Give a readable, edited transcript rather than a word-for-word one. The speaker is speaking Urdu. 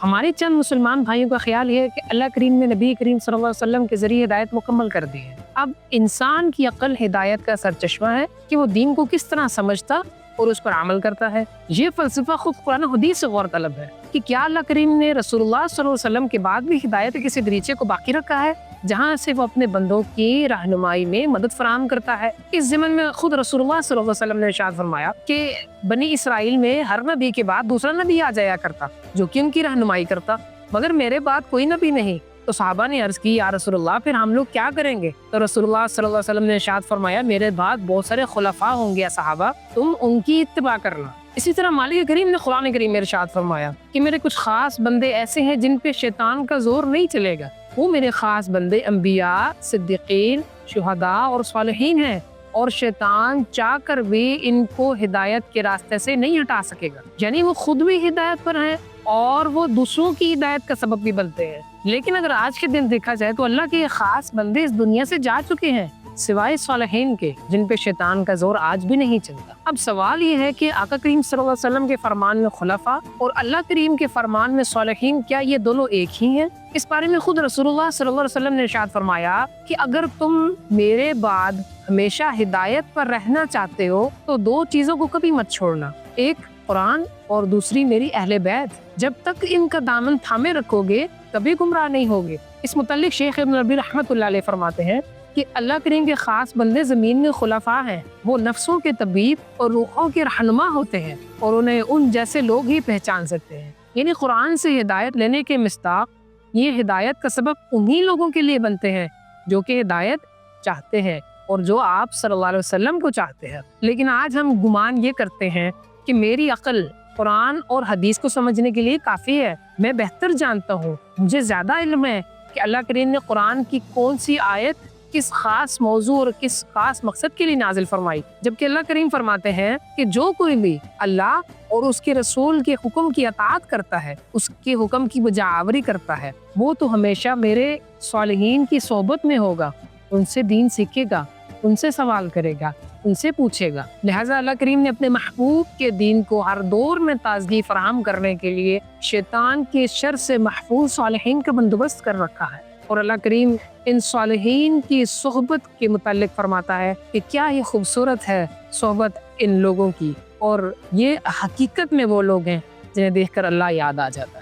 ہمارے چند مسلمان بھائیوں کا خیال یہ ہے کہ اللہ کریم نے نبی کریم صلی اللہ علیہ وسلم کے ذریعے ہدایت مکمل کر دی ہے۔ اب انسان کی عقل ہدایت کا سرچشمہ ہے کہ وہ دین کو کس طرح سمجھتا اور اس پر عمل کرتا ہے۔ یہ فلسفہ خود قرآن و حدیث سے غور طلب ہے کہ کیا اللہ کریم نے رسول اللہ صلی اللہ علیہ وسلم کے بعد بھی ہدایت کے کسی دریچے کو باقی رکھا ہے جہاں سے وہ اپنے بندوں کی رہنمائی میں مدد فراہم کرتا ہے۔ اس ضمن میں خود رسول اللہ صلی اللہ علیہ وسلم نے ارشاد فرمایا کہ بنی اسرائیل میں ہر نبی کے بعد دوسرا نبی آ جایا کرتا جو کہ ان کی رہنمائی کرتا، مگر میرے بعد کوئی نبی نہیں۔ تو صحابہ نے عرض کی یا رسول اللہ پھر ہم لوگ کیا کریں گے؟ تو رسول اللہ صلی اللہ علیہ وسلم نے ارشاد فرمایا میرے بعد بہت سارے خلفاء ہوں گے صحابہ، تم ان کی اتباع کرنا۔ اسی طرح مالک کریم نے قرآن کریم میں ارشاد فرمایا کہ میرے کچھ خاص بندے ایسے ہیں جن پہ شیطان کا زور نہیں چلے گا، وہ میرے خاص بندے انبیاء، صدیقین، شہداء اور صالحین ہیں، اور شیطان چاہ کر بھی ان کو ہدایت کے راستے سے نہیں ہٹا سکے گا۔ یعنی وہ خود بھی ہدایت پر ہیں اور وہ دوسروں کی ہدایت کا سبب بھی بنتے ہیں۔ لیکن اگر آج کے دن دیکھا جائے تو اللہ کے خاص بندے اس دنیا سے جا چکے ہیں سوائے صالحین کے جن پہ شیطان کا زور آج بھی نہیں چلتا۔ اب سوال یہ ہے کہ آقا کریم صلی اللہ علیہ وسلم کے فرمان میں خلفاء اور اللہ کریم کے فرمان میں صالحین، کیا یہ دونوں ایک ہی ہیں؟ اس بارے میں خود رسول اللہ صلی اللہ علیہ وسلم نے ارشاد فرمایا کہ اگر تم میرے بعد ہمیشہ ہدایت پر رہنا چاہتے ہو تو دو چیزوں کو کبھی مت چھوڑنا، ایک قرآن اور دوسری میری اہل بیت۔ جب تک ان کا دامن تھامے رکھو گے کبھی گمراہ نہیں ہوگے۔ اس متعلق شیخ ابن ربیع رحمۃ اللہ علیہ فرماتے ہیں کہ اللہ کریم کے خاص بندے زمین میں خلفاء ہیں، وہ نفسوں کے طبیب اور روحوں کے رہنما ہوتے ہیں اور انہیں ان جیسے لوگ ہی پہچان سکتے ہیں۔ یعنی قرآن سے ہدایت لینے کے مصداق یہ ہدایت کا سبب انہی لوگوں کے لیے بنتے ہیں جو کہ ہدایت چاہتے ہیں اور جو آپ صلی اللہ علیہ وسلم کو چاہتے ہیں۔ لیکن آج ہم گمان یہ کرتے ہیں کہ میری عقل قرآن اور حدیث کو سمجھنے کے لیے کافی ہے، میں بہتر جانتا ہوں، مجھے زیادہ علم ہے کہ اللہ کریم نے قرآن کی کون سی آیت کس خاص موضوع اور کس خاص مقصد کے لیے نازل فرمائی، جبکہ اللہ کریم فرماتے ہیں کہ جو کوئی بھی اللہ اور اس کے رسول کے حکم کی اطاعت کرتا ہے، اس کے حکم کی بجاوری کرتا ہے، وہ تو ہمیشہ میرے صالحین کی صحبت میں ہوگا، ان سے دین سیکھے گا، ان سے سوال کرے گا، ان سے پوچھے گا۔ لہٰذا اللہ کریم نے اپنے محبوب کے دین کو ہر دور میں تازگی فراہم کرنے کے لیے شیطان کے شر سے محفوظ صالحین کا بندوبست کر رکھا ہے، اور اللہ کریم ان صالحین کی صحبت کے متعلق فرماتا ہے کہ کیا یہ خوبصورت ہے صحبت ان لوگوں کی، اور یہ حقیقت میں وہ لوگ ہیں جنہیں دیکھ کر اللہ یاد آ جاتا ہے۔